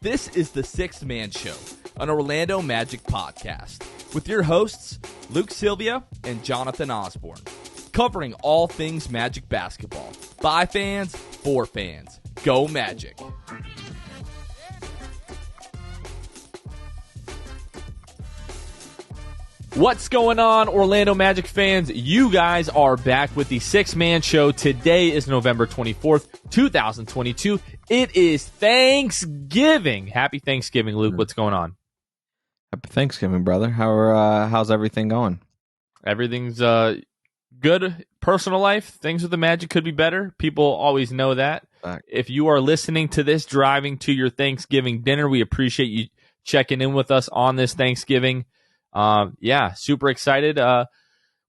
This is the Sixth Man Show, an Orlando Magic podcast, with your hosts, Luke Sylvia and Jonathan Osborne, covering all things Magic basketball. By fans, for fans. Go Magic. What's going on, Orlando Magic fans? You guys are back with the Sixth Man Show. Today is November 24th, 2022. It is Thanksgiving. Happy Thanksgiving, Luke. What's going on? Happy Thanksgiving, brother. How's everything going? Everything's good. Personal life, things with the Magic could be better. People always know that. If you are listening to this driving to your Thanksgiving dinner, we appreciate you checking in with us on this Thanksgiving. Super excited.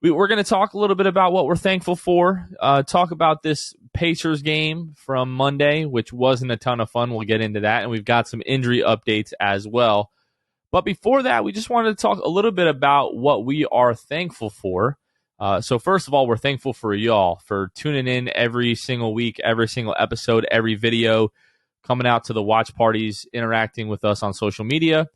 We're going to talk a little bit about what we're thankful for, talk about this Pacers game from Monday, which wasn't a ton of fun. We'll get into that, and we've got some injury updates as well. But before that, we just wanted to talk a little bit about what we are thankful for. So first of all, we're thankful for y'all for tuning in every single week, every single episode, every video, coming out to the watch parties, interacting with us on social media.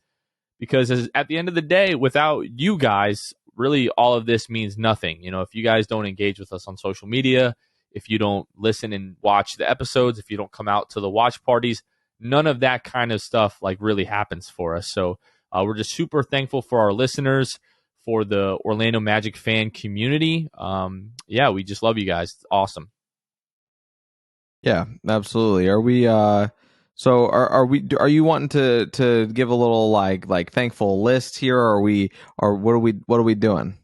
Because at the end of the day, without you guys, really all of this means nothing. You know, if you guys don't engage with us on social media, if you don't listen and watch the episodes, if you don't come out to the watch parties, none of that kind of stuff like really happens for us. So we're just super thankful for our listeners, for the Orlando Magic fan community. We just love you guys. It's awesome. Yeah, absolutely. Are we? So are you wanting to give a little like thankful list here, or what are we doing?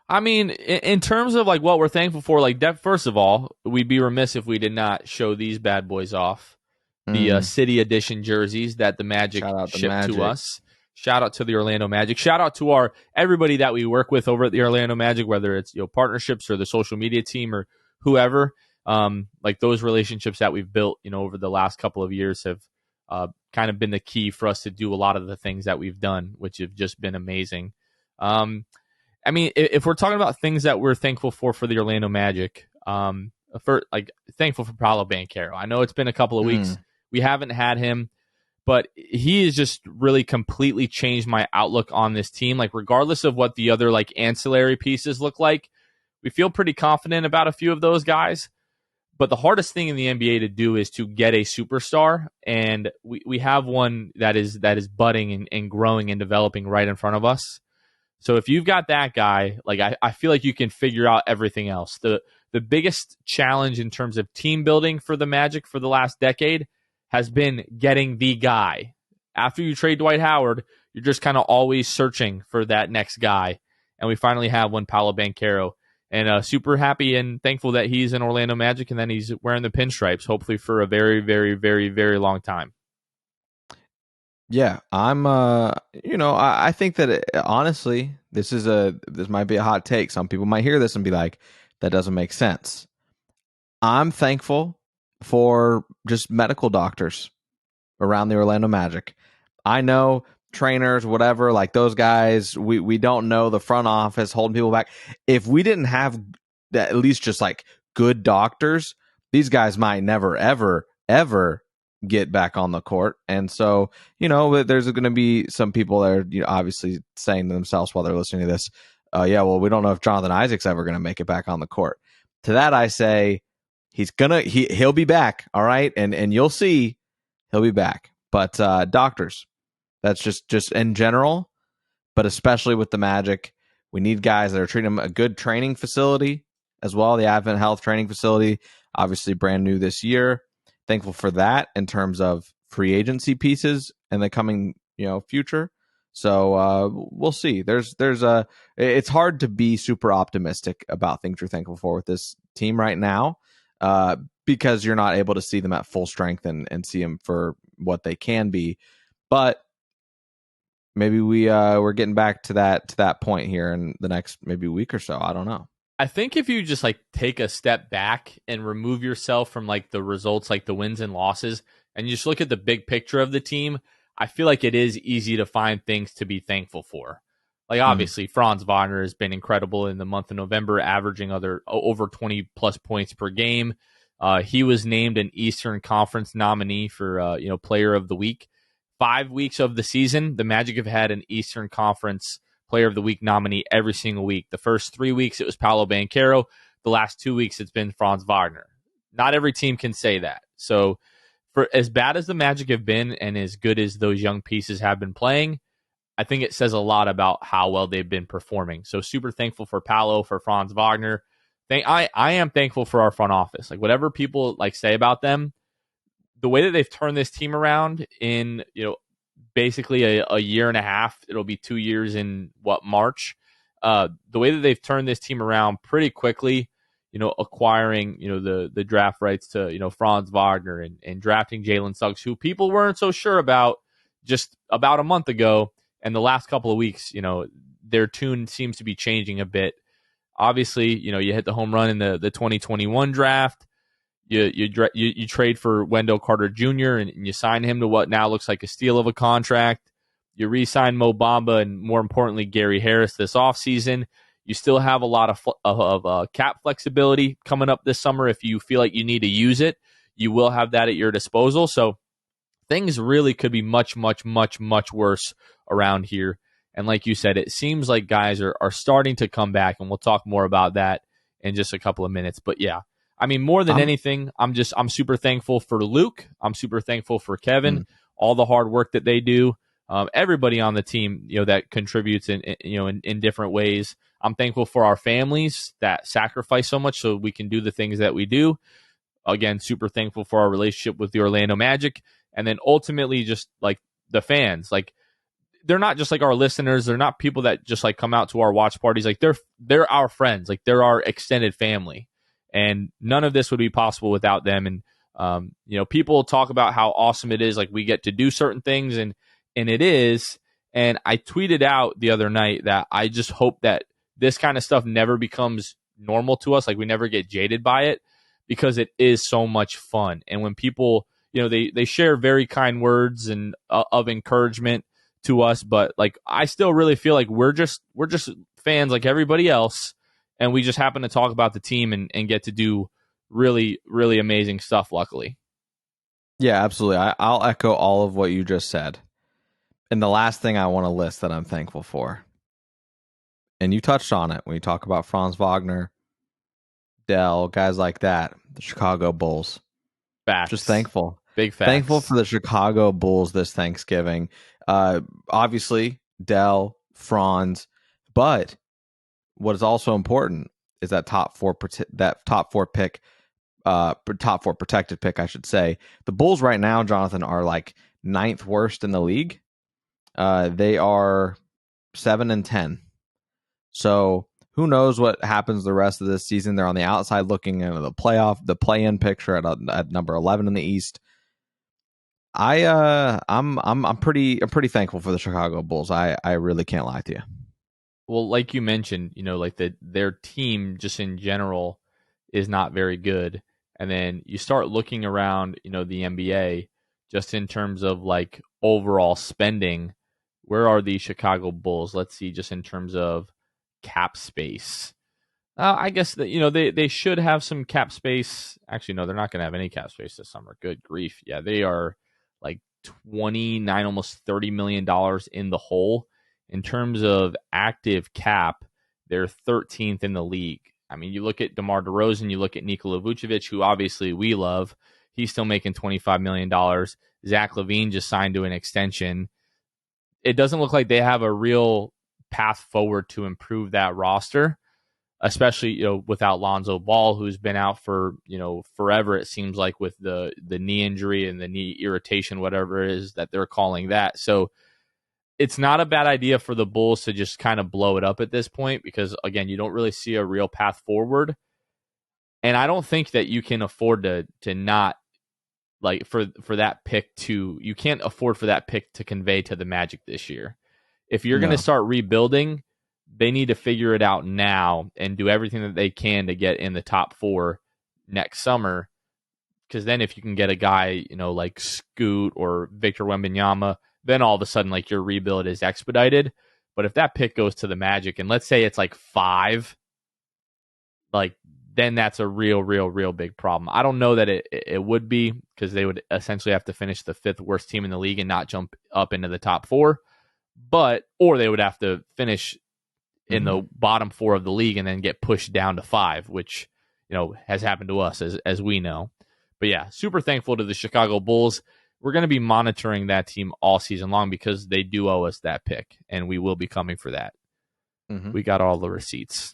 I mean, in terms of like what we're thankful for, like that, first of all, we'd be remiss if we did not show these bad boys off. The City Edition jerseys that the Magic shipped to us. Shout out to the Orlando Magic. Shout out to everybody that we work with over at the Orlando Magic, whether it's partnerships or the social media team or whoever. Like those relationships that we've built, over the last couple of years have kind of been the key for us to do a lot of the things that we've done, which have just been amazing. I mean, if we're talking about things that we're thankful for the Orlando Magic, thankful for Paolo Banchero. I know it's been a couple of weeks. We haven't had him, but he has just really completely changed my outlook on this team. Like, regardless of what the other like ancillary pieces look like, we feel pretty confident about a few of those guys. But the hardest thing in the NBA to do is to get a superstar, and we have one that is budding and growing and developing right in front of us. So if you've got that guy, like I feel like you can figure out everything else. The biggest challenge in terms of team building for the Magic for the last decade has been getting the guy. After you trade Dwight Howard, you're just kind of always searching for that next guy. And we finally have one, Paolo Banchero. And super happy and thankful that he's in Orlando Magic and then he's wearing the pinstripes, hopefully for a very, very, very, very long time. Yeah, I'm. I think that honestly, this might be a hot take. Some people might hear this and be like, "That doesn't make sense." I'm thankful for just medical doctors around the Orlando Magic. I know trainers, whatever, like those guys, we don't know the front office holding people back. If we didn't have at least just like good doctors, these guys might never, ever get back on the court. And so, there's going to be some people that are obviously saying to themselves while they're listening to this, we don't know if Jonathan Isaac's ever going to make it back on the court. To that, I say he'll be back. All right. And you'll see he'll be back. But doctors, that's just in general, but especially with the Magic, we need guys that are treating them a good training facility as well. The Advent Health training facility, obviously brand new this year. Thankful for that in terms of free agency pieces in the coming future. So we'll see. It's hard to be super optimistic about things you're thankful for with this team right now because you're not able to see them at full strength and see them for what they can be. But maybe we're getting back to that point here in the next maybe week or so. I don't know. I think if you just like take a step back and remove yourself from like the results, like the wins and losses, and you just look at the big picture of the team, I feel like it is easy to find things to be thankful for. Like obviously Franz Wagner has been incredible in the month of November, averaging over 20 plus points per game. He was named an Eastern Conference nominee for Player of the Week. 5 weeks of the season, the Magic have had an Eastern Conference Player of the Week nominee every single week. The first 3 weeks, it was Paolo Banchero. The last 2 weeks, it's been Franz Wagner. Not every team can say that. So for as bad as the Magic have been and as good as those young pieces have been playing, I think it says a lot about how well they've been performing. So super thankful for Paolo, for Franz Wagner. I am thankful for our front office. Like whatever people like say about them, the way that they've turned this team around in, basically a year and a half, it'll be 2 years in March. The way that they've turned this team around pretty quickly, acquiring, the draft rights to, Franz Wagner and drafting Jalen Suggs, who people weren't so sure about just about a month ago. And the last couple of weeks, their tune seems to be changing a bit. Obviously, you hit the home run in the 2021 draft. You trade for Wendell Carter Jr. and you sign him to what now looks like a steal of a contract. You re-sign Mo Bamba and, more importantly, Gary Harris this offseason. You still have a lot of cap flexibility coming up this summer. If you feel like you need to use it, you will have that at your disposal. So things really could be much, much, much, much worse around here. And like you said, it seems like guys are starting to come back, and we'll talk more about that in just a couple of minutes. But yeah, I mean, more than anything, I'm super thankful for Luke. I'm super thankful for Kevin, all the hard work that they do. Everybody on the team, that contributes in different ways. I'm thankful for our families that sacrifice so much so we can do the things that we do. Again, super thankful for our relationship with the Orlando Magic. And then ultimately just like the fans, like they're not just like our listeners. They're not people that just like come out to our watch parties. Like they're our friends. Like they're our extended family. And none of this would be possible without them. And, people talk about how awesome it is. Like we get to do certain things and it is. And I tweeted out the other night that I just hope that this kind of stuff never becomes normal to us. Like we never get jaded by it because it is so much fun. And when people, they share very kind words and of encouragement to us, but like I still really feel like we're just fans like everybody else, and we just happen to talk about the team and get to do really, really amazing stuff, luckily. Yeah, absolutely. I'll echo all of what you just said. And the last thing I want to list that I'm thankful for, and you touched on it when you talk about Franz Wagner, Dell, guys like that, the Chicago Bulls. Facts. Just thankful. Big facts. Thankful for the Chicago Bulls this Thanksgiving. Obviously, Dell, Franz, but what is also important is that top four pick, top four protected pick, I should say. The Bulls right now, Jonathan, are like 9th worst in the league. They are 7-10. So who knows what happens the rest of this season? They're on the outside looking into the play-in picture at number 11 in the East. I'm pretty thankful for the Chicago Bulls. I really can't lie to you. Well, like you mentioned, like their team just in general is not very good. And then you start looking around, the NBA just in terms of like overall spending. Where are the Chicago Bulls? Let's see, just in terms of cap space. I guess that, they should have some cap space. Actually, no, they're not going to have any cap space this summer. Good grief. Yeah, they are like 29, almost $30 million in the hole. In terms of active cap, they're 13th in the league. I mean, you look at DeMar DeRozan, you look at Nikola Vucevic, who obviously we love. He's still making $25 million. Zach LaVine just signed to an extension. It doesn't look like they have a real path forward to improve that roster, especially, without Lonzo Ball, who's been out for, forever, it seems like, with the knee injury and the knee irritation, whatever it is that they're calling that. So it's not a bad idea for the Bulls to just kind of blow it up at this point because, again, you don't really see a real path forward. And I don't think that you can afford to not, like, for that pick you can't afford for that pick to convey to the Magic this year. If you're going to start rebuilding, they need to figure it out now and do everything that they can to get in the top 4 next summer. Because then if you can get a guy, like Scoot or Victor Wembanyama, then all of a sudden, like, your rebuild is expedited. But if that pick goes to the Magic, and let's say it's like 5, like, then that's a real big problem. I don't know that it would be, because they would essentially have to finish the 5th worst team in the league and not jump up into the top 4. Or they would have to finish in the bottom 4 of the league and then get pushed down to 5, which, has happened to us as we know. But yeah, super thankful to the Chicago Bulls. We're going to be monitoring that team all season long because they do owe us that pick, and we will be coming for that. We got all the receipts.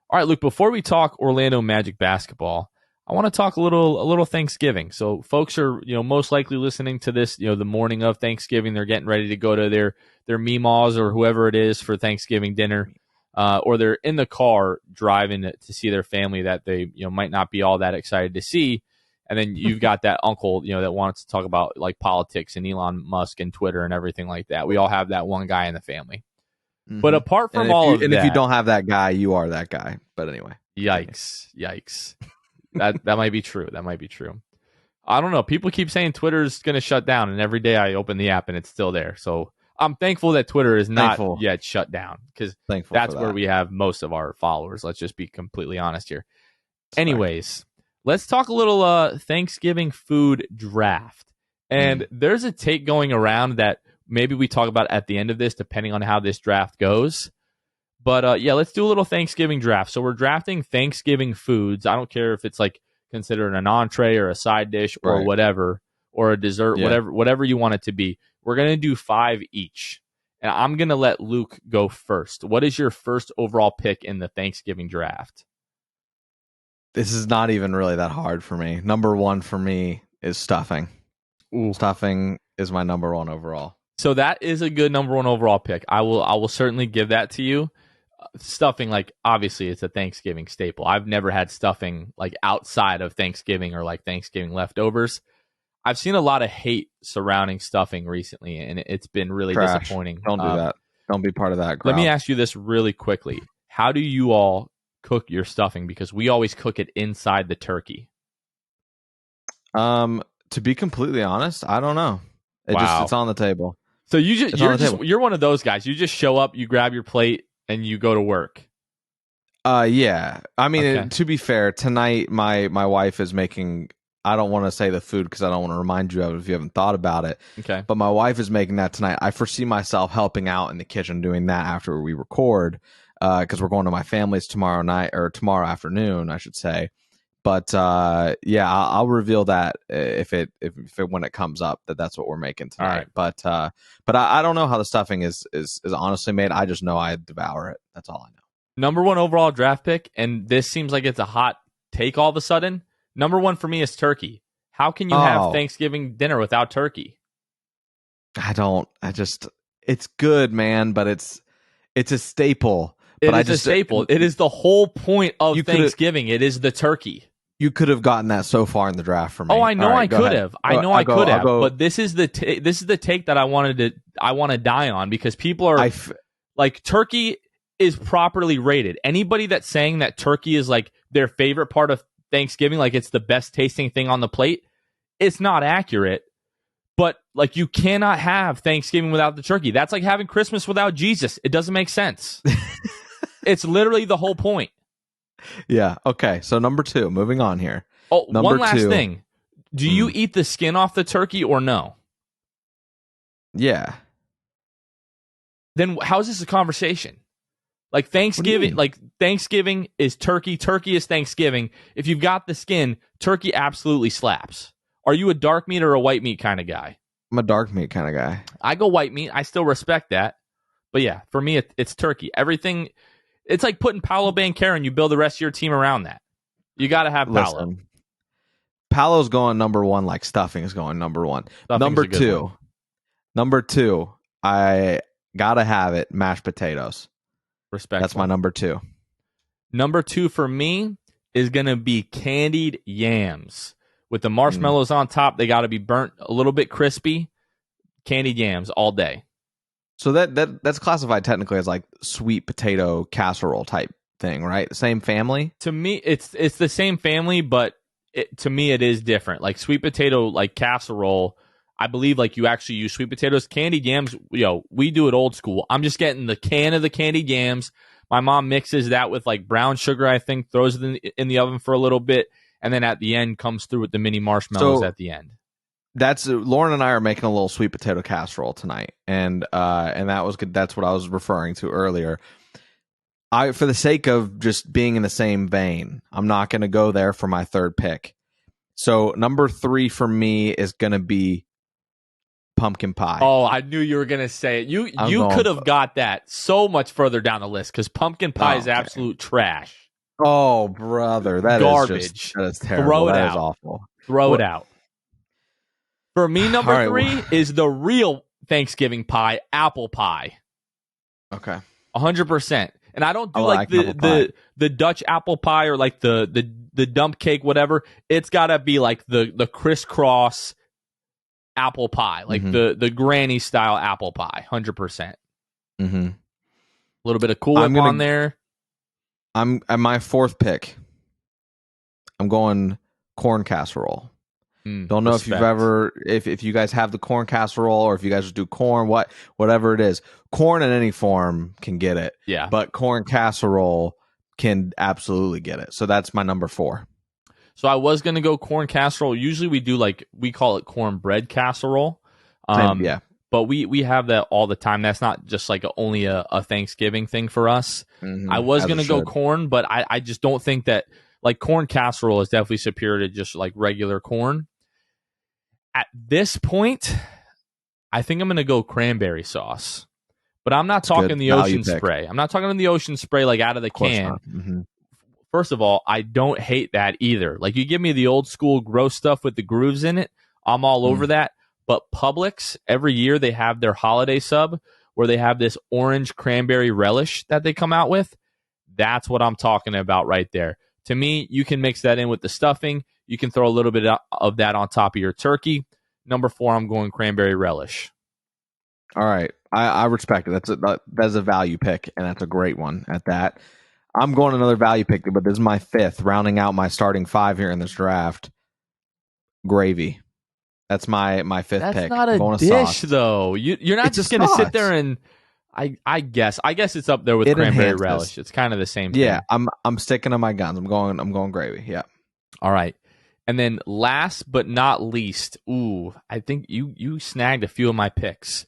All right, Luke, before we talk Orlando Magic basketball, I want to talk a little Thanksgiving. So folks are, most likely listening to this, the morning of Thanksgiving. They're getting ready to go to their Meemaws or whoever it is for Thanksgiving dinner, or they're in the car driving to see their family that they, might not be all that excited to see. And then you've got that uncle, that wants to talk about like politics and Elon Musk and Twitter and everything like that. We all have that one guy in the family. But apart from if you don't have that guy, you are that guy. But anyway, yikes. That might be true. I don't know. People keep saying Twitter's going to shut down, and every day I open the app and it's still there. So I'm thankful that Twitter is not yet shut down, because that's where we have most of our followers. Let's just be completely honest here. Anyways, let's talk a little Thanksgiving food draft. And there's a take going around that maybe we talk about at the end of this, depending on how this draft goes. But yeah, let's do a little Thanksgiving draft. So we're drafting Thanksgiving foods. I don't care if it's like considered an entree or a side dish or whatever, or a dessert, whatever you want it to be. We're going to do 5 each. And I'm going to let Luke go first. What is your first overall pick in the Thanksgiving draft? This is not even really that hard for me. Number 1 for me is stuffing. Ooh. Stuffing is my number 1 overall. So that is a good number 1 overall pick. I will certainly give that to you. Stuffing, like, obviously it's a Thanksgiving staple. I've never had stuffing like outside of Thanksgiving or like Thanksgiving leftovers. I've seen a lot of hate surrounding stuffing recently, and it's been really disappointing. Don't do that. Don't be part of that crowd. Let me ask you this really quickly. How do you all cook your stuffing? Because we always cook it inside the turkey. To be completely honest, I don't know. It's on the table. So you're one of those guys. You just show up, you grab your plate, and you go to work. Yeah. I mean, to be fair, tonight my wife is making. I don't want to say the food because I don't want to remind you of it if you haven't thought about it. Okay. But my wife is making that tonight. I foresee myself helping out in the kitchen doing that after we record, because we're going to my family's tomorrow afternoon, I should say. But yeah, I'll reveal that if when it comes up that's what we're making tonight. Right. But I don't know how the stuffing is honestly made. I just know I devour it. That's all I know. Number 1 overall draft pick, and this seems like it's a hot take all of a sudden. Number 1 for me is turkey. How can you have Thanksgiving dinner without turkey? It's good, man, but it's a staple. It's a staple. It is the whole point of Thanksgiving. It is the turkey. You could have gotten that so far in the draft for me. Oh, I know I could have. I could have. But this is the take that I want to die on, because people are like, turkey is properly rated. Anybody that's saying that turkey is like their favorite part of Thanksgiving, like it's the best tasting thing on the plate, it's not accurate. But like, you cannot have Thanksgiving without the turkey. That's like having Christmas without Jesus. It doesn't make sense. It's literally the whole point. Yeah. Okay. So number 2, moving on here. Oh, one last thing. Do you eat the skin off the turkey or no? Yeah. Then how is this a conversation? Like Thanksgiving is turkey. Turkey is Thanksgiving. If you've got the skin, turkey absolutely slaps. Are you a dark meat or a white meat kind of guy? I'm a dark meat kind of guy. I go white meat. I still respect that. But yeah, for me, it's turkey. Everything. It's like putting Paolo Banchero and you build the rest of your team around that. You got to have Paolo. Listen, Paolo's going number 1 like stuffing is going number 1. Number two, I got to have it, mashed potatoes. Respect. That's my number 2. Number 2 for me is going to be candied yams. With the marshmallows on top, they got to be burnt a little bit crispy. Candied yams all day. So that's classified technically as like sweet potato casserole type thing, right? Same family? To me, it's the same family, but to me it is different. Like sweet potato like casserole, I believe like you actually use sweet potatoes. Candied yams, we do it old school. I'm just getting the can of the candied yams, My mom mixes that with like brown sugar, I think, throws it in the oven for a little bit, and then at the end comes through with the mini marshmallows at the end. That's Lauren and I are making a little sweet potato casserole tonight, and that was good. That's what I was referring to earlier. For the sake of just being in the same vein, I'm not going to go there for my third pick. So number 3 for me is going to be pumpkin pie. Oh, I knew you were going to say it. You could have got that so much further down the list because pumpkin pie is absolute trash. Oh, brother, that garbage. That is terrible. Throw it that out. Is awful. Throw it out. For me, number 3 is the real Thanksgiving pie, apple pie. Okay. 100%. And I don't do like the Dutch apple pie or like the dump cake, whatever. It's got to be like the crisscross apple pie, like the granny style apple pie, 100%. Mm-hmm. A little bit of Cool Whip on there. I'm at my 4th pick. I'm going corn casserole. Don't know if you've ever, if you guys have the corn casserole or if you guys just do corn, whatever it is. Corn in any form can get it. Yeah. But corn casserole can absolutely get it. So that's my number 4. So I was going to go corn casserole. Usually we call it cornbread casserole. Yeah. But we have that all the time. That's not just like only a Thanksgiving thing for us. Mm-hmm. I was going to go corn, but I just don't think that like corn casserole is definitely superior to just like regular corn. At this point, I think I'm going to go cranberry sauce. But I'm not talking the ocean spray. I'm not talking the ocean spray like out of the can. Mm-hmm. First of all, I don't hate that either. Like you give me the old school gross stuff with the grooves in it, I'm all over that. But Publix, every year they have their holiday sub where they have this orange cranberry relish that they come out with. That's what I'm talking about right there. To me, you can mix that in with the stuffing. You can throw a little bit of that on top of your turkey. Number 4, I'm going cranberry relish. All right. I respect it. That's a value pick, and that's a great one at that. I'm going another value pick, but this is my 5th, rounding out my starting 5 here in this draft. Gravy. That's my 5th pick. That's not a dish, though. You're not just going to sit there and I guess it's up there with cranberry relish. It's kind of the same thing. Yeah, I'm sticking to my guns. I'm going gravy. Yeah. All right. And then last but not least, I think you snagged a few of my picks.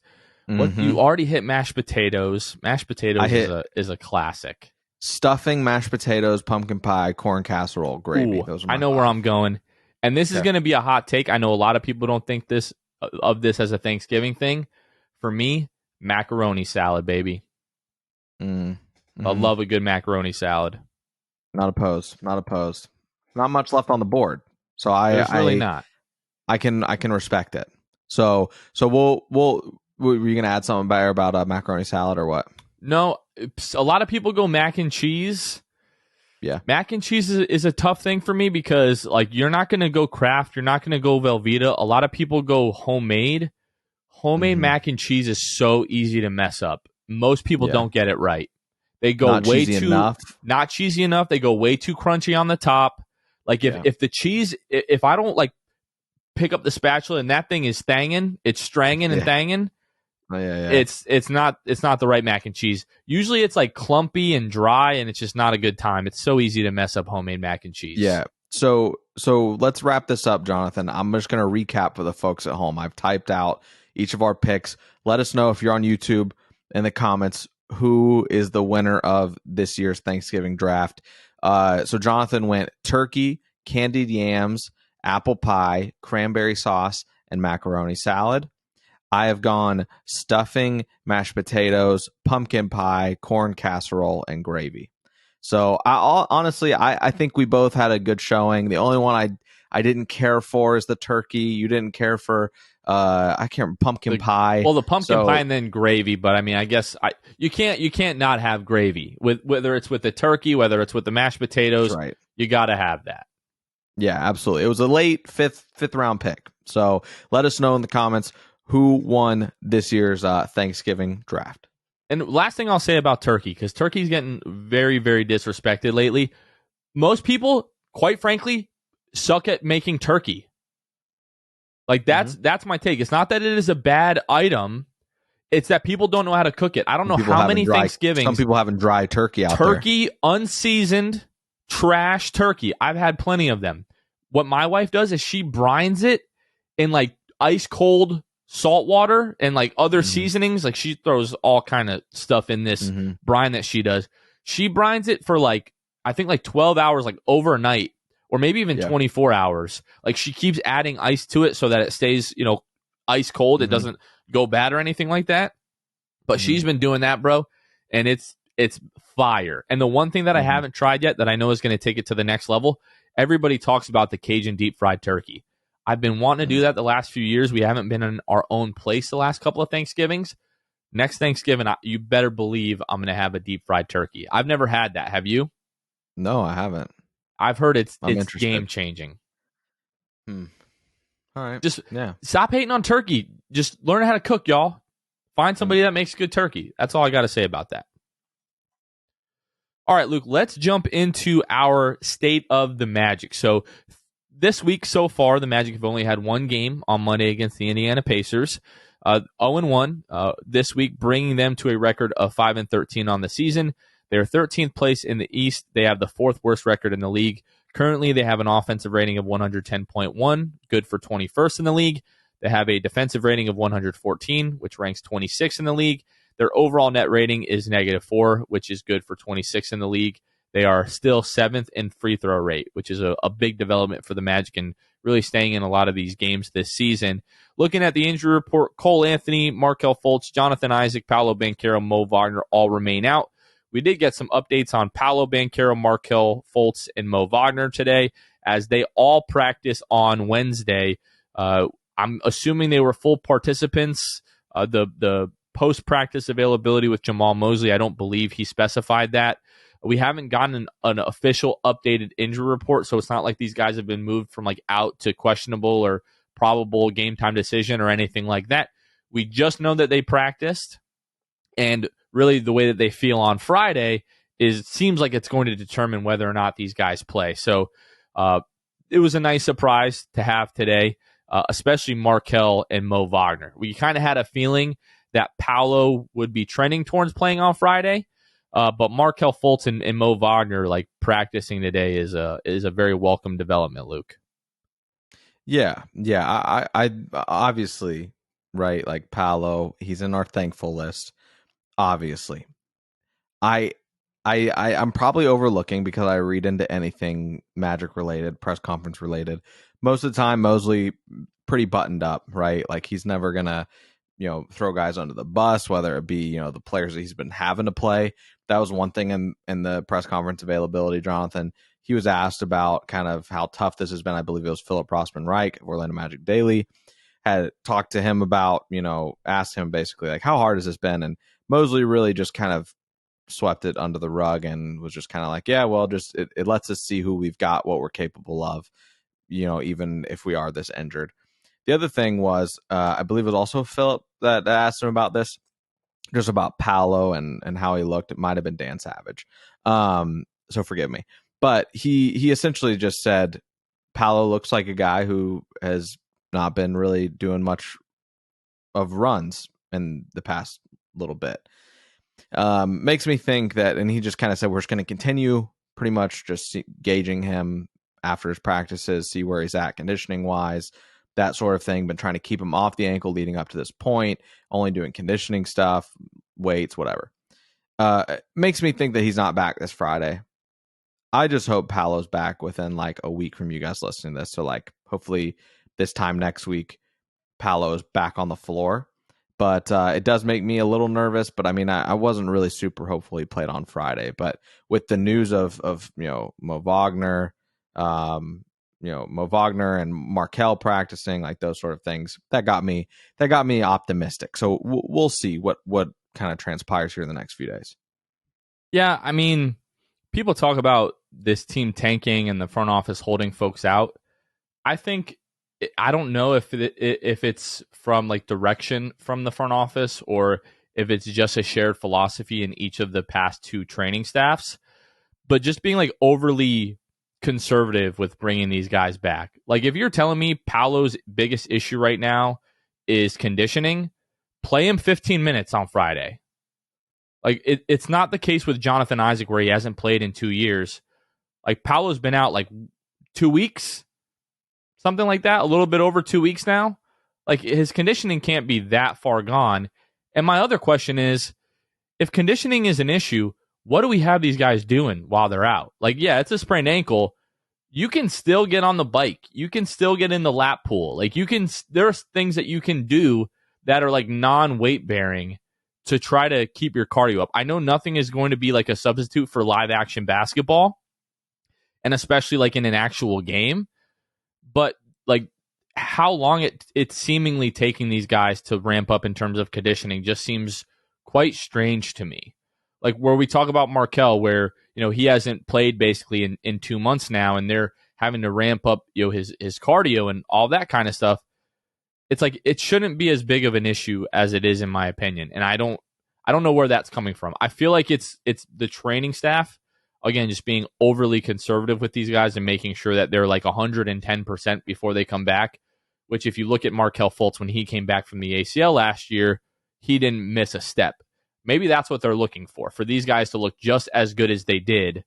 What you already hit mashed potatoes. Mashed potatoes is a classic. Stuffing, mashed potatoes, pumpkin pie, corn casserole, gravy. Those are I know where I'm going. And this is going to be a hot take. I know a lot of people don't think this as a Thanksgiving thing. For me, macaroni salad, baby. I love a good macaroni salad. Not opposed. Not much left on the board. So There's really not. I can respect it. So were you gonna add something better about macaroni salad or what? No, a lot of people go mac and cheese. Yeah, mac and cheese is a tough thing for me because like you're not gonna go Kraft, you're not gonna go Velveeta. A lot of people go homemade. Homemade mac and cheese is so easy to mess up. Most people don't get it right. They go not cheesy enough. They go way too crunchy on the top. Like if the cheese, if I don't like pick up the spatula and that thing is thanging, it's stranging and thanging. It's not the right mac and cheese. Usually it's like clumpy and dry and it's just not a good time. It's so easy to mess up homemade mac and cheese. Yeah. So let's wrap this up, Jonathan. I'm just going to recap for the folks at home. I've typed out each of our picks. Let us know if you're on YouTube in the comments who is the winner of this year's Thanksgiving draft. So Jonathan went turkey, candied yams, apple pie, cranberry sauce, and macaroni salad. I have gone stuffing, mashed potatoes, pumpkin pie, corn casserole, and gravy. So honestly, I think we both had a good showing. The only one I didn't care for is the turkey. You didn't care for pumpkin pie. Well, the pumpkin pie and then gravy. But I mean, I guess you can't not have gravy with whether it's with the turkey, whether it's with the mashed potatoes. Right. You got to have that. Yeah, absolutely. It was a late fifth round pick. So let us know in the comments who won this year's Thanksgiving draft. And last thing I'll say about turkey, because turkey's getting very, very disrespected lately. Most people, quite frankly, suck at making turkey. Like that's my take. It's not that it is a bad item. It's that people don't know how to cook it. I don't know how many Thanksgivings. Some people having dry turkey out there. Turkey, unseasoned, trash turkey. I've had plenty of them. What my wife does is she brines it in like ice cold salt water and like other seasonings. Like she throws all kind of stuff in this brine that she does. She brines it for like, I think like 12 hours, like overnight, or maybe even 24 hours. Like she keeps adding ice to it so that it stays, ice cold. It doesn't go bad or anything like that. But she's been doing that, bro. And it's fire. And the one thing that I haven't tried yet that I know is going to take it to the next level, everybody talks about the Cajun deep fried turkey. I've been wanting to do that the last few years. We haven't been in our own place the last couple of Thanksgivings. Next Thanksgiving, you better believe I'm going to have a deep fried turkey. I've never had that. Have you? No, I haven't. I've heard it's game changing. All right. Just stop hating on turkey. Just learn how to cook, y'all. Find somebody that makes good turkey. That's all I got to say about that. All right, Luke, let's jump into our state of the Magic. So this week so far, the Magic have only had one game on Monday against the Indiana Pacers. 0-1 this week, bringing them to a record of 5-13 on the season. They're 13th place in the East. They have the fourth worst record in the league. Currently, they have an offensive rating of 110.1, good for 21st in the league. They have a defensive rating of 114, which ranks 26th in the league. Their overall net rating is -4, which is good for 26th in the league. They are still 7th in free throw rate, which is a big development for the Magic and really staying in a lot of these games this season. Looking at the injury report, Cole Anthony, Markelle Fultz, Jonathan Isaac, Paolo Banchero, Mo Wagner all remain out. We did get some updates on Paolo Banchero, Markelle Fultz, and Mo Wagner today, as they all practice on Wednesday. I'm assuming they were full participants. The post-practice availability with Jamal Mosley, I don't believe he specified that. We haven't gotten an official updated injury report, so it's not like these guys have been moved from like out to questionable or probable game time decision or anything like that. We just know that they practiced, and really the way that they feel on Friday is it seems like it's going to determine whether or not these guys play. So it was a nice surprise to have today, especially Markelle and Mo Wagner. We kind of had a feeling that Paolo would be trending towards playing on Friday, but Markelle Fultz and Mo Wagner like practicing today is a very welcome development, Luke. Yeah. I obviously, right, like Paolo, he's in our thankful list. Obviously, I'm probably overlooking because I read into anything Magic related, press conference related. Most of the time, Mosley pretty buttoned up, right? Like he's never gonna, throw guys under the bus, whether it be the players that he's been having to play. That was one thing in the press conference availability. Jonathan, he was asked about kind of how tough this has been. I believe it was Philip Rossman Reich of Orlando Magic Daily had talked to him about, asked him basically like, how hard has this been? And Mosley really just kind of swept it under the rug and was just kind of like, yeah, well, just it lets us see who we've got, what we're capable of, even if we are this injured. The other thing was, I believe it was also Philip that asked him about this, just about Paolo and how he looked. It might have been Dan Savage. So forgive me. But he essentially just said, Paolo looks like a guy who has not been really doing much of runs in the past little bit. Makes me think that, and he just kind of said, we're just going to continue pretty much just gauging him after his practices, see where he's at conditioning wise, that sort of thing. Been trying to keep him off the ankle leading up to this point, only doing conditioning stuff, weights, whatever. Makes me think that he's not back this Friday. I just hope Paolo's back within like a week from you guys listening to this. So like hopefully this time next week, Paolo is back on the floor. But it does make me a little nervous. But I mean, I wasn't really super hopeful he played on Friday. But with the news of Mo Wagner, Mo Wagner and Markelle practicing, like those sort of things, that got me optimistic. So we'll see what kind of transpires here in the next few days. Yeah, I mean, people talk about this team tanking and the front office holding folks out. I don't know if it's from like direction from the front office or if it's just a shared philosophy in each of the past two training staffs, but just being like overly conservative with bringing these guys back. Like if you're telling me Paolo's biggest issue right now is conditioning, play him 15 minutes on Friday. Like, it's not the case with Jonathan Isaac where he hasn't played in 2 years. Like, Paolo's been out like 2 weeks, something like that, a little bit over 2 weeks now. Like, his conditioning can't be that far gone. And my other question is, if conditioning is an issue, what do we have these guys doing while they're out? Like, yeah, it's a sprained ankle. You can still get on the bike. You can still get in the lap pool. Like, there's things that you can do that are like non-weight bearing to try to keep your cardio up. I know nothing is going to be like a substitute for live action basketball, and especially like in an actual game, but like how long it's seemingly taking these guys to ramp up in terms of conditioning just seems quite strange to me. Like where we talk about Markelle, where, you know, he hasn't played basically in 2 months now, and they're having to ramp up, you know, his cardio and all that kind of stuff. It's like it shouldn't be as big of an issue as it is, in my opinion. And I don't know where that's coming from. I feel like it's the training staff, again, just being overly conservative with these guys and making sure that they're like 110% before they come back, which if you look at Markelle Fultz, when he came back from the ACL last year, he didn't miss a step. Maybe that's what they're looking for these guys to look just as good as they did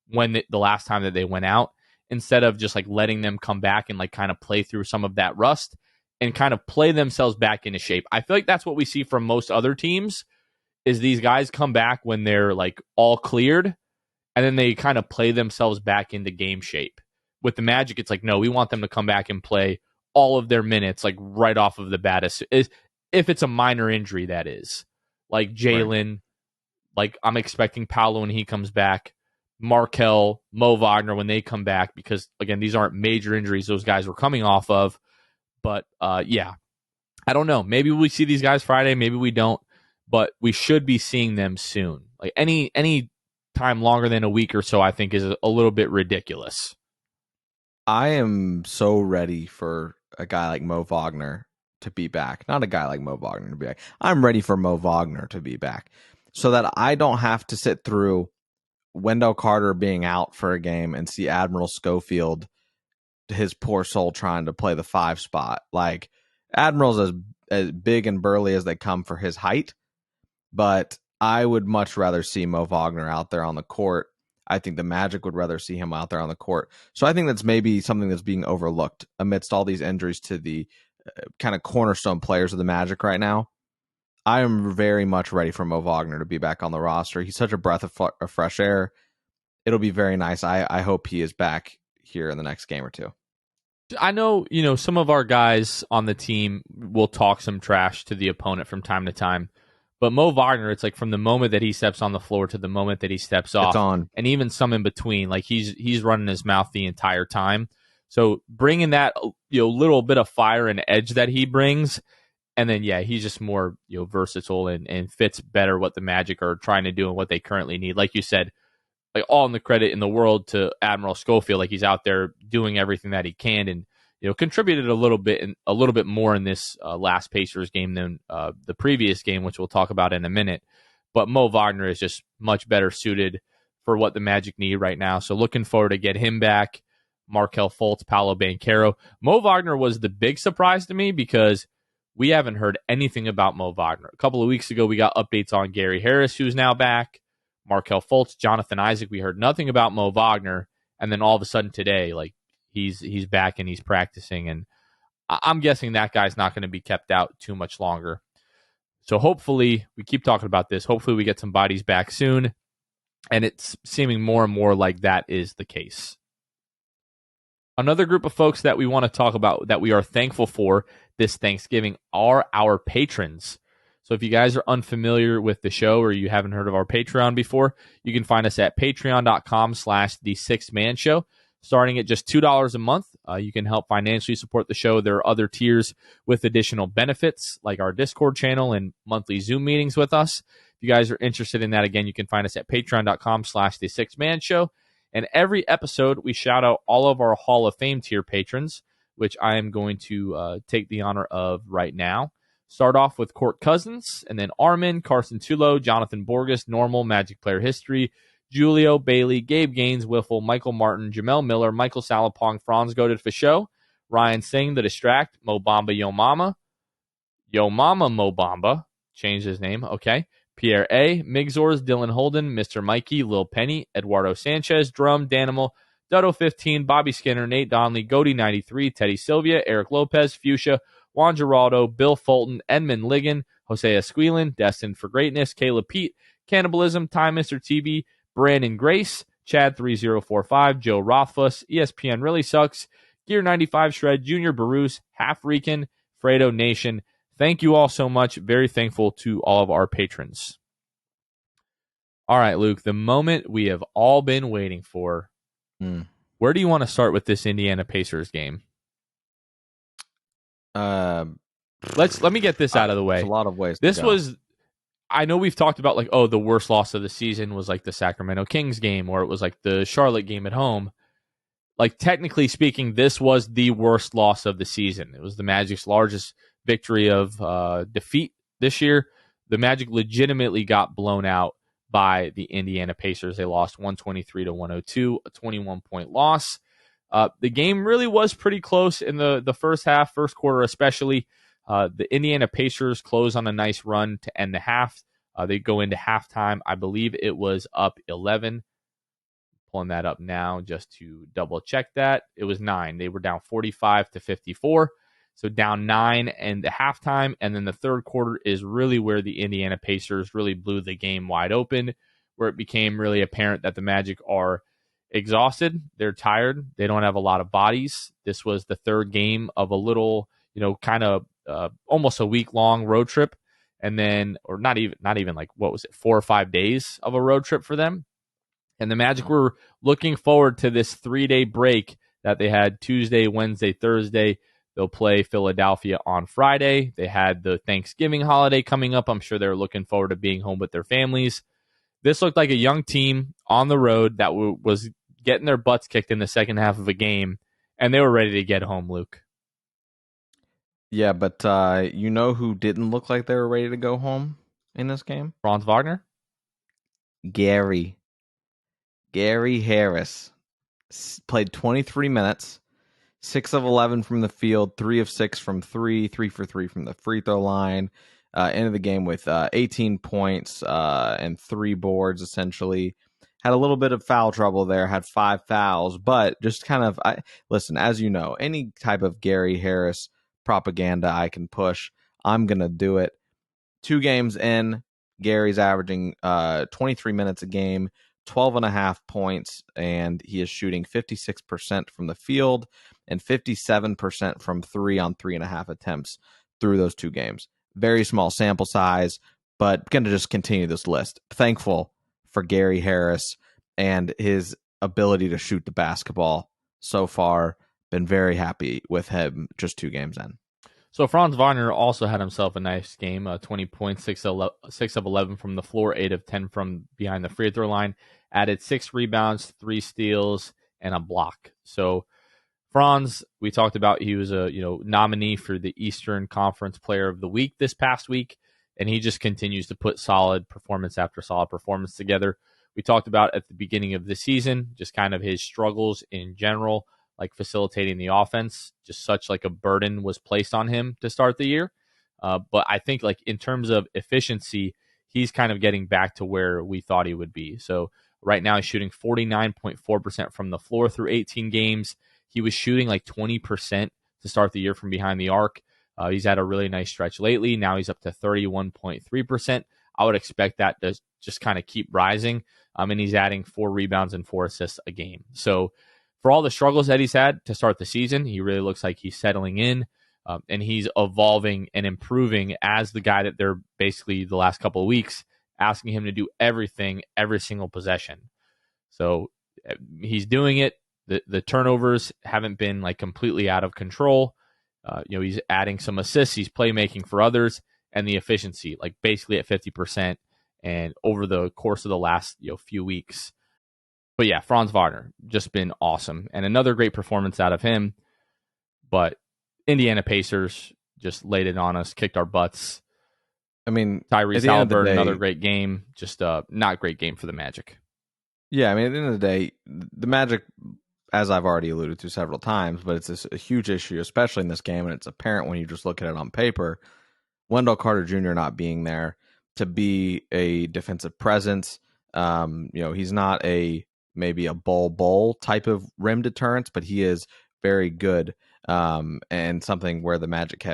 when the last time that they went out, instead of just like letting them come back and like kind of play through some of that rust and kind of play themselves back into shape. I feel like that's what we see from most other teams, is these guys come back when they're like all cleared, and then they kind of play themselves back into game shape. With the Magic, it's like, no, we want them to come back and play all of their minutes like right off of the bat, if it's a minor injury, that is. Like Jalen, right. Like I'm expecting Paolo when he comes back, Markelle, Mo Wagner when they come back, because again, these aren't major injuries those guys were coming off of. But yeah, I don't know. Maybe we see these guys Friday, maybe we don't, but we should be seeing them soon. Like any time longer than a week or so, I think is a little bit ridiculous. I am so ready for a guy like Mo Wagner to be back. Not a guy like Mo Wagner to be back. I'm ready for Mo Wagner to be back so that I don't have to sit through Wendell Carter being out for a game and see Admiral Schofield, his poor soul, trying to play the 5 spot. Like, Admiral's as big and burly as they come for his height, but I would much rather see Mo Wagner out there on the court. I think the Magic would rather see him out there on the court. So I think that's maybe something that's being overlooked amidst all these injuries to the kind of cornerstone players of the Magic right now. I am very much ready for Mo Wagner to be back on the roster. He's such a breath of fresh air. It'll be very nice. I hope he is back here in the next game or two. I know, you know, some of our guys on the team will talk some trash to the opponent from time to time. But Mo Wagner, it's like from the moment that he steps on the floor to the moment that he steps off, and even some in between, like he's running his mouth the entire time. So bringing that, you know, little bit of fire and edge that he brings, and then yeah, he's just more, you know, versatile and fits better what the Magic are trying to do and what they currently need. Like you said, like all in the credit in the world to Admiral Schofield. Like he's out there doing everything that he can, and you know, contributed a little bit more in this last Pacers game than the previous game, which we'll talk about in a minute. But Mo Wagner is just much better suited for what the Magic need right now. So looking forward to get him back. Markelle Fultz, Paolo Banchero. Mo Wagner was the big surprise to me because we haven't heard anything about Mo Wagner. A couple of weeks ago, we got updates on Gary Harris, who's now back. Markelle Fultz, Jonathan Isaac. We heard nothing about Mo Wagner. And then all of a sudden today, like, he's back and he's practicing, and I'm guessing that guy's not going to be kept out too much longer. So hopefully, we keep talking about this, hopefully we get some bodies back soon, and it's seeming more and more like that is the case. Another group of folks that we want to talk about that we are thankful for this Thanksgiving are our patrons. So if you guys are unfamiliar with the show or you haven't heard of our Patreon before, you can find us at patreon.com/the6man-show. Starting at just $2 a month, you can help financially support the show. There are other tiers with additional benefits, like our Discord channel and monthly Zoom meetings with us. If you guys are interested in that, again, you can find us at patreon.com/the6man-show. And every episode, we shout out all of our Hall of Fame tier patrons, which I am going to take the honor of right now. Start off with Court Cousins, and then Armin, Carson Tulo, Jonathan Borges, Normal, Magic Player History, Julio, Bailey, Gabe Gaines, Wiffle, Michael Martin, Jamel Miller, Michael Salapong, Franz Goated for Show, Ryan Singh, The Distract, Mo Bamba Yo Mama, Yo Mama Mobamba changed his name. Okay. Pierre A. Migzors, Dylan Holden, Mr. Mikey, Lil Penny, Eduardo Sanchez, Drum, Danimal, Dutto 15, Bobby Skinner, Nate Donnelly, Goody 93, Teddy Sylvia, Eric Lopez, Fuchsia, Juan Geraldo, Bill Fulton, Edmund Ligon, Jose Esquilin, Destined for Greatness, Caleb Pete, Cannibalism, Time Mr. TV, Brandon Grace, Chad 3045, Joe Rothfuss, ESPN Really Sucks, Gear 95 Shred, Junior Barus, Half Rican, Fredo Nation. Thank you all so much. Very thankful to all of our patrons. All right, Luke, the moment we have all been waiting for. Where do you want to start with this Indiana Pacers game? Let me get this out of the way. There's a lot of ways. This was, I know we've talked about the worst loss of the season was like the Sacramento Kings game, or it was like the Charlotte game at home. Like, technically speaking, this was the worst loss of the season. It was the Magic's largest victory of defeat this year. The Magic legitimately got blown out by the Indiana Pacers. They lost 123 to 102, a 21-point loss. The game really was pretty close in the first half, first quarter especially. The Indiana Pacers close on a nice run to end the half. They go into halftime. I believe it was up 11. Pulling that up now just to double check that. It was 9. They were down 45 to 54. So down 9 and the halftime. And then the third quarter is really where the Indiana Pacers really blew the game wide open, where it became really apparent that the Magic are exhausted. They're tired. They don't have a lot of bodies. This was the third game of a little, kind of almost a week-long road trip. And then, or not even like, what was it, 4 or 5 days of a road trip for them. And the Magic were looking forward to this 3-day break that they had Tuesday, Wednesday, Thursday. They'll play Philadelphia on Friday. They had the Thanksgiving holiday coming up. I'm sure they're looking forward to being home with their families. This looked like a young team on the road that was getting their butts kicked in the second half of a game, and they were ready to get home, Luke. Yeah, but you know who didn't look like they were ready to go home in this game? Franz Wagner? Gary Harris played 23 minutes, 6 of 11 from the field, 3 of 6 from 3, 3 for 3 from the free throw line. Ended the game with 18 points and 3 boards, essentially. Had a little bit of foul trouble there, had 5 fouls, but just kind of, listen, as you know, any type of Gary Harris propaganda I can push, I'm going to do it. 2 games in, Gary's averaging 23 minutes a game, 12.5 points, and he is shooting 56% from the field and 57% from 3 on 3.5 attempts through those 2 games. Very small sample size, but going to just continue this list. Thankful for Gary Harris and his ability to shoot the basketball so far. Been very happy with him just 2 games in. So Franz Wagner also had himself a nice game, 20 points, 6 of 11 from the floor, 8 of 10 from behind the free throw line, added 6 rebounds, 3 steals, and a block. So Franz, we talked about, he was a nominee for the Eastern Conference Player of the Week this past week, and he just continues to put solid performance after solid performance together. We talked about at the beginning of the season, just kind of his struggles in general, like facilitating the offense, just such like a burden was placed on him to start the year. But I think like in terms of efficiency, he's kind of getting back to where we thought he would be. So right now he's shooting 49.4% from the floor through 18 games. He was shooting like 20% to start the year from behind the arc. He's had a really nice stretch lately. Now he's up to 31.3%. I would expect that to just kind of keep rising. And he's adding 4 rebounds and 4 assists a game. So for all the struggles that he's had to start the season, he really looks like he's settling in, and he's evolving and improving as the guy that they're basically the last couple of weeks asking him to do everything, every single possession. So he's doing it. The turnovers haven't been like completely out of control. He's adding some assists. He's playmaking for others, and the efficiency, like basically at 50%, and over the course of the last few weeks. But yeah, Franz Wagner, just been awesome. And another great performance out of him. But Indiana Pacers just laid it on us, kicked our butts. I mean, Tyrese Haliburton, another great game. Just not great game for the Magic. Yeah, I mean, at the end of the day, the Magic, as I've already alluded to several times, but it's a huge issue, especially in this game, and it's apparent when you just look at it on paper. Wendell Carter Jr. not being there to be a defensive presence. He's not maybe a bull type of rim deterrence, but he is very good, and something where the Magic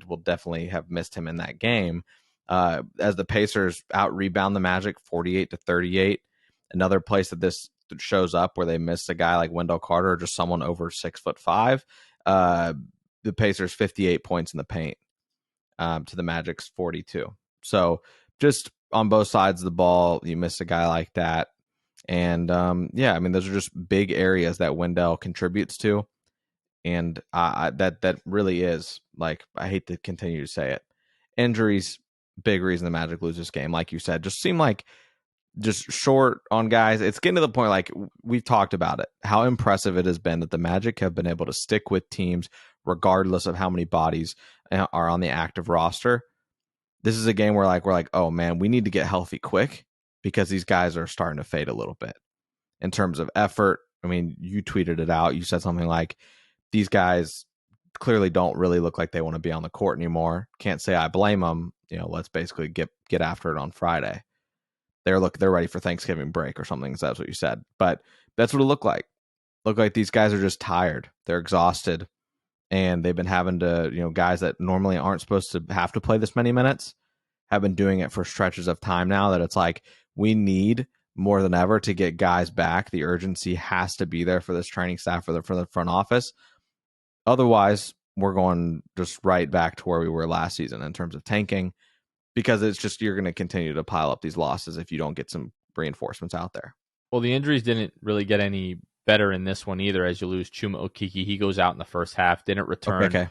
will definitely have missed him in that game. As the Pacers out rebound the Magic 48-38. Another place that this shows up where they miss a guy like Wendell Carter or just someone over 6'5". The Pacers 58 points in the paint, to the Magic's 42. So just on both sides of the ball, you miss a guy like that. And those are just big areas that Wendell contributes to. And that really is, like, I hate to continue to say it, injuries, big reason the Magic lose this game. Like you said, just seem like just short on guys. It's getting to the point, like we've talked about it, how impressive it has been that the Magic have been able to stick with teams regardless of how many bodies are on the active roster. This is a game where we're like, oh man, we need to get healthy quick because these guys are starting to fade a little bit in terms of effort. I mean, you tweeted it out. You said something like, these guys clearly don't really look like they want to be on the court anymore. Can't say I blame them. Let's basically get after it on Friday. They're ready for Thanksgiving break or something. So that's what you said. But that's what it looked like. Look like these guys are just tired. They're exhausted. And they've been having to, guys that normally aren't supposed to have to play this many minutes have been doing it for stretches of time now, that it's like, we need more than ever to get guys back. The urgency has to be there for this training staff, for the front office. Otherwise, we're going just right back to where we were last season in terms of tanking, because it's just, you're going to continue to pile up these losses if you don't get some reinforcements out there. Well, the injuries didn't really get any better in this one either, as you lose Chuma Okeke. He goes out in the first half, didn't return. Okay.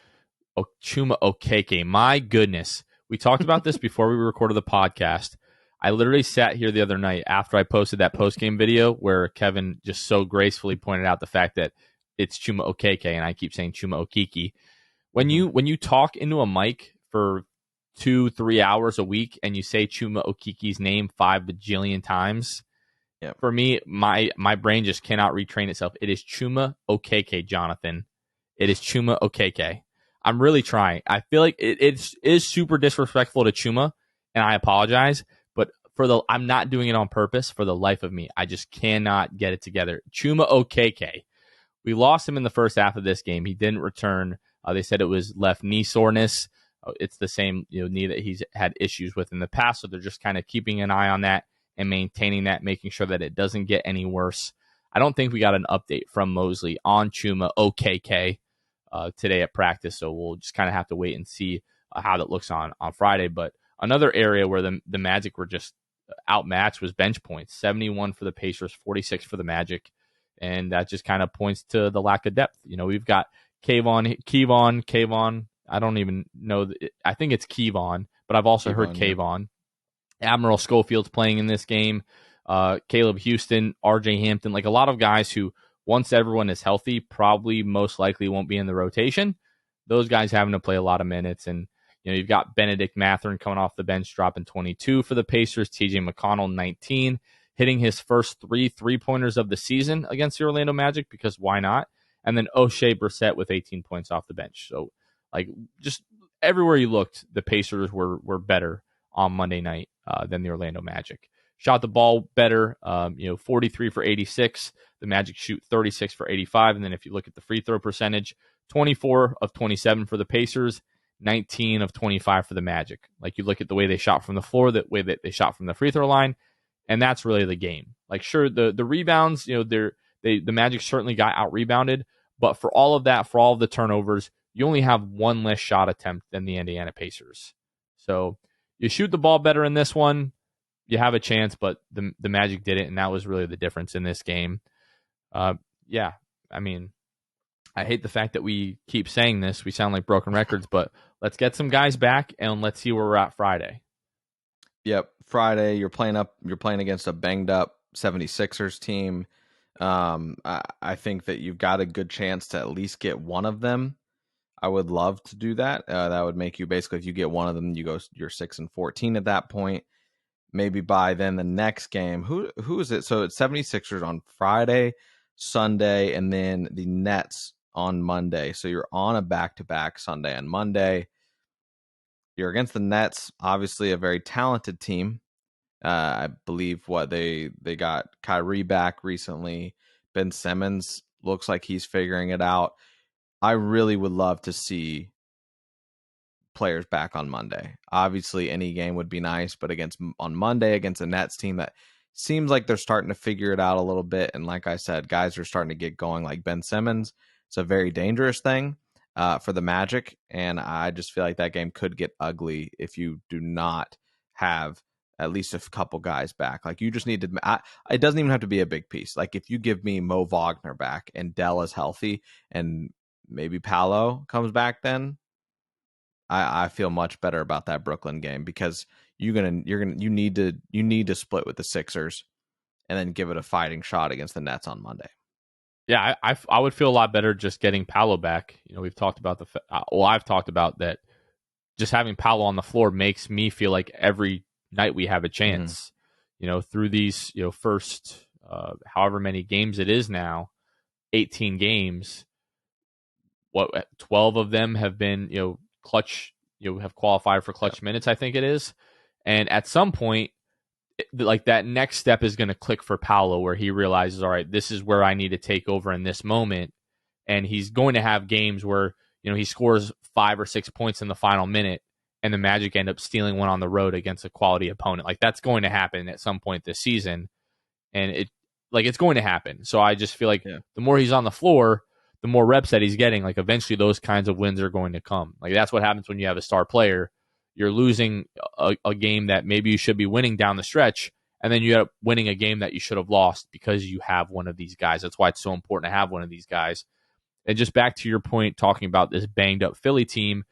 Chuma Okeke, my goodness. We talked about this before we recorded the podcast. I literally sat here the other night after I posted that post-game video where Kevin just so gracefully pointed out the fact that it's Chuma Okeke, and I keep saying Chuma Okeke. When you talk into a mic for 2-3 hours a week and you say Chuma Okeke's name 5 bajillion times, yep. For me, my brain just cannot retrain itself. It is Chuma Okeke, Jonathan. It is Chuma Okeke. I'm really trying. I feel like it is super disrespectful to Chuma, and I apologize. But I'm not doing it on purpose. For the life of me, I just cannot get it together. Chuma Okeke. We lost him in the first half of this game. He didn't return. They said it was left knee soreness. It's the same knee that he's had issues with in the past. So they're just kind of keeping an eye on that and maintaining that, making sure that it doesn't get any worse. I don't think we got an update from Mosley on Chuma Okeke today at practice, so we'll just kind of have to wait and see how that looks on Friday. But another area where the Magic were just outmatched was bench points. 71 for the Pacers, 46 for the Magic, and that just kind of points to the lack of depth. We've got Kayvon. I don't even know. I think it's Kevon, but I've also heard Kayvon. Yeah. Admiral Schofield's playing in this game. Caleb Houston, RJ Hampton, like a lot of guys who, once everyone is healthy, probably most likely won't be in the rotation. Those guys having to play a lot of minutes. And, you've got Benedict Mathurin coming off the bench, dropping 22 for the Pacers. TJ McConnell, 19, hitting his first 3 3-pointers of the season against the Orlando Magic, because why not? And then O'Shea Brissett with 18 points off the bench. So, just everywhere you looked, the Pacers were better on Monday night than the Orlando Magic. Shot the ball better, 43 for 86. The Magic shoot 36 for 85. And then if you look at the free throw percentage, 24 of 27 for the Pacers, 19 of 25 for the Magic. Like, you look at the way they shot from the floor, the way that they shot from the free throw line, and that's really the game. Like, sure, the rebounds, the Magic certainly got out-rebounded, but for all of that, for all of the turnovers, you only have one less shot attempt than the Indiana Pacers. So you shoot the ball better in this one, you have a chance, but the Magic did it, and that was really the difference in this game. Yeah, I mean, I hate the fact that we keep saying this. We sound like broken records, but let's get some guys back, and let's see where we're at Friday. Yep, Friday, you're playing against a banged-up 76ers team. I think that you've got a good chance to at least get one of them. I would love to do that. That would make you, basically, if you get one of them, you're 6-14 at that point. Maybe by then the next game, who is it? So it's 76ers on Friday, Sunday, and then the Nets on Monday. So you're on a back-to-back Sunday and Monday. you're against the Nets, obviously a very talented team. I believe they got Kyrie back recently. Ben Simmons looks like he's figuring it out. I really would love to see players back on Monday. Obviously, any game would be nice, but on Monday against a Nets team that seems like they're starting to figure it out a little bit, and like I said, guys are starting to get going. Like Ben Simmons, it's a very dangerous thing for the Magic, and I just feel like that game could get ugly if you do not have at least a couple guys back. Like you just need to. It doesn't even have to be a big piece. Like if you give me Mo Wagner back and Dell is healthy and maybe Paolo comes back, then I feel much better about that Brooklyn game because you need to split with the Sixers and then give it a fighting shot against the Nets on Monday. Yeah, I would feel a lot better just getting Paolo back. We've talked about I've talked about that. Just having Paolo on the floor makes me feel like every night we have a chance. Through these first however many games it is now, 18 games. What 12 of them have been clutch. Have qualified for clutch minutes. I think it is, and at some point, like that next step is going to click for Paolo, where he realizes, all right, this is where I need to take over in this moment, and he's going to have games where he scores 5 or 6 points in the final minute, and the Magic end up stealing one on the road against a quality opponent. Like that's going to happen at some point this season, and it's going to happen. So I just feel like the more he's on the floor, the more reps that he's getting, like eventually those kinds of wins are going to come. Like that's what happens when you have a star player. You're losing a game that maybe you should be winning down the stretch, and then you end up winning a game that you should have lost because you have one of these guys. That's why it's so important to have one of these guys. And just back to your point, talking about this banged up Philly team,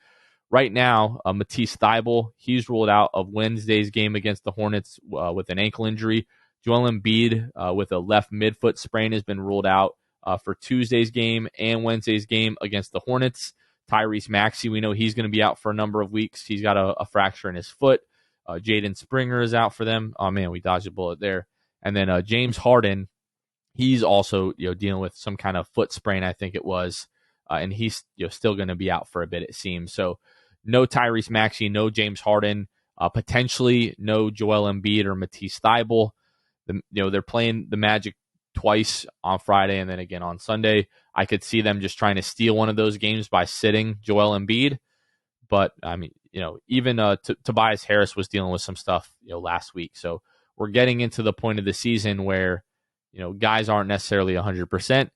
right now, Matisse Thybulle, he's ruled out of Wednesday's game against the Hornets with an ankle injury. Joel Embiid with a left midfoot sprain has been ruled out for Tuesday's game and Wednesday's game against the Hornets. Tyrese Maxey, we know he's going to be out for a number of weeks. He's got a fracture in his foot. Jaden Springer is out for them. Oh, man, we dodged a bullet there. And then James Harden, he's also dealing with some kind of foot sprain, I think it was. And he's still going to be out for a bit, it seems. So no Tyrese Maxey, no James Harden, potentially no Joel Embiid or Matisse Thybulle. They're playing the Magic twice on Friday and then again on Sunday. I could see them just trying to steal one of those games by sitting Joel Embiid. But I mean, even Tobias Harris was dealing with some stuff, last week. So we're getting into the point of the season where, guys aren't necessarily 100%.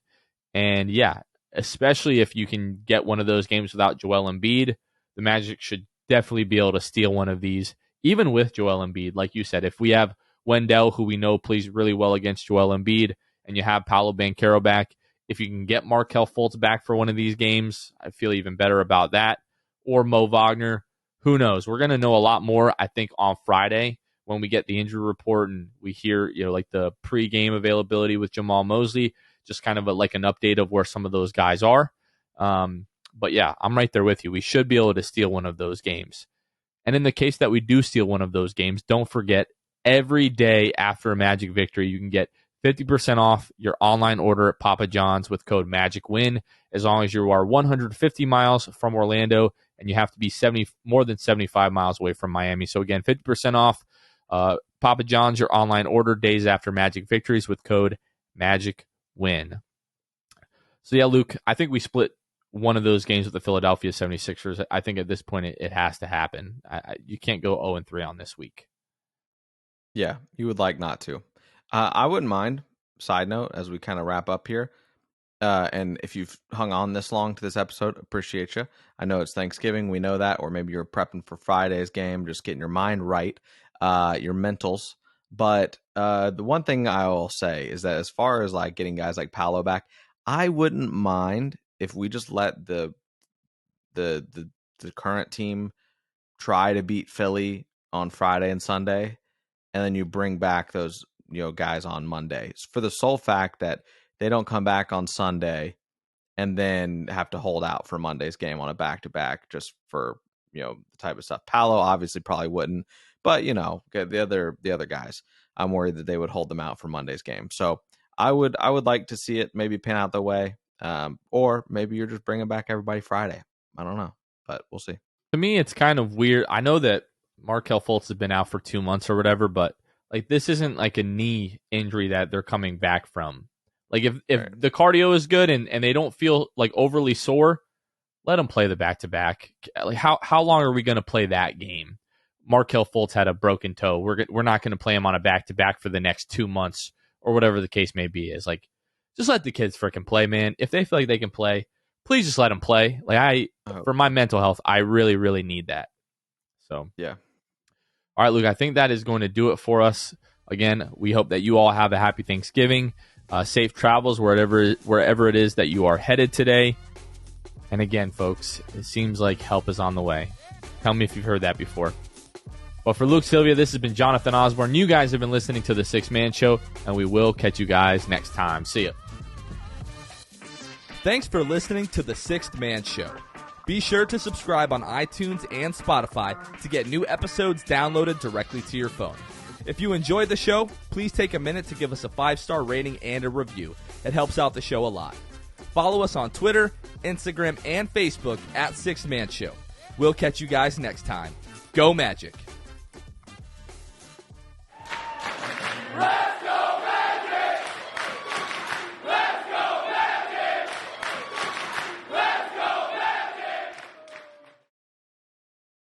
And yeah, especially if you can get one of those games without Joel Embiid, the Magic should definitely be able to steal one of these, even with Joel Embiid. Like you said, if we have Wendell, who we know plays really well against Joel Embiid, and you have Paolo Banchero back, if you can get Markelle Fultz back for one of these games, I feel even better about that. Or Mo Wagner, who knows? We're going to know a lot more, I think, on Friday when we get the injury report and we hear, like the pre-game availability with Jamal Mosley, just kind of like an update of where some of those guys are. But yeah, I'm right there with you. We should be able to steal one of those games. And in the case that we do steal one of those games, don't forget, every day after a Magic victory, you can get 50% off your online order at Papa John's with code MAGICWIN, as long as you are 150 miles from Orlando and you have to be more than 75 miles away from Miami. So again, 50% off Papa John's, your online order days after Magic victories with code MAGICWIN. So yeah, Luke, I think we split one of those games with the Philadelphia 76ers. I think at this point it has to happen. You can't go 0-3 on this week. Yeah, you would like not to. I wouldn't mind, side note, as we kind of wrap up here. And if you've hung on this long to this episode, appreciate you. I know it's Thanksgiving, we know that, or maybe you're prepping for Friday's game, just getting your mind right, your mentals. But the one thing I will say is that as far as like getting guys like Paolo back, I wouldn't mind if we just let the current team try to beat Philly on Friday and Sunday, and then you bring back those guys on Monday for the sole fact that they don't come back on Sunday and then have to hold out for Monday's game on a back-to-back just for the type of stuff. Paolo obviously probably wouldn't, but the other guys, I'm worried that they would hold them out for Monday's game. So I would like to see it maybe pan out the way, or maybe you're just bringing back everybody Friday. I don't know, but we'll see. To me, it's kind of weird. I know that Markelle Fultz has been out for 2 months or whatever, but like this isn't like a knee injury that they're coming back from. Like if Right. the cardio is good and they don't feel like overly sore, let them play the back-to-back. Like how long are we going to play that game? Markelle Fultz had a broken toe. We're not going to play him on a back-to-back for the next 2 months or whatever the case may be. Is like just let the kids frickin' play, man. If they feel like they can play, please just let them play. Like for my mental health, I really, really need that. So yeah. All right, Luke, I think that is going to do it for us. Again, we hope that you all have a happy Thanksgiving, safe travels wherever it is that you are headed today. And again, folks, it seems like help is on the way. Tell me if you've heard that before. But for Luke Sylvia, this has been Jonathan Osborne. You guys have been listening to The Sixth Man Show, and we will catch you guys next time. See ya. Thanks for listening to The Sixth Man Show. Be sure to subscribe on iTunes and Spotify to get new episodes downloaded directly to your phone. If you enjoyed the show, please take a minute to give us a 5-star rating and a review. It helps out the show a lot. Follow us on Twitter, Instagram, and Facebook at Sixth Man Show. We'll catch you guys next time. Go Magic!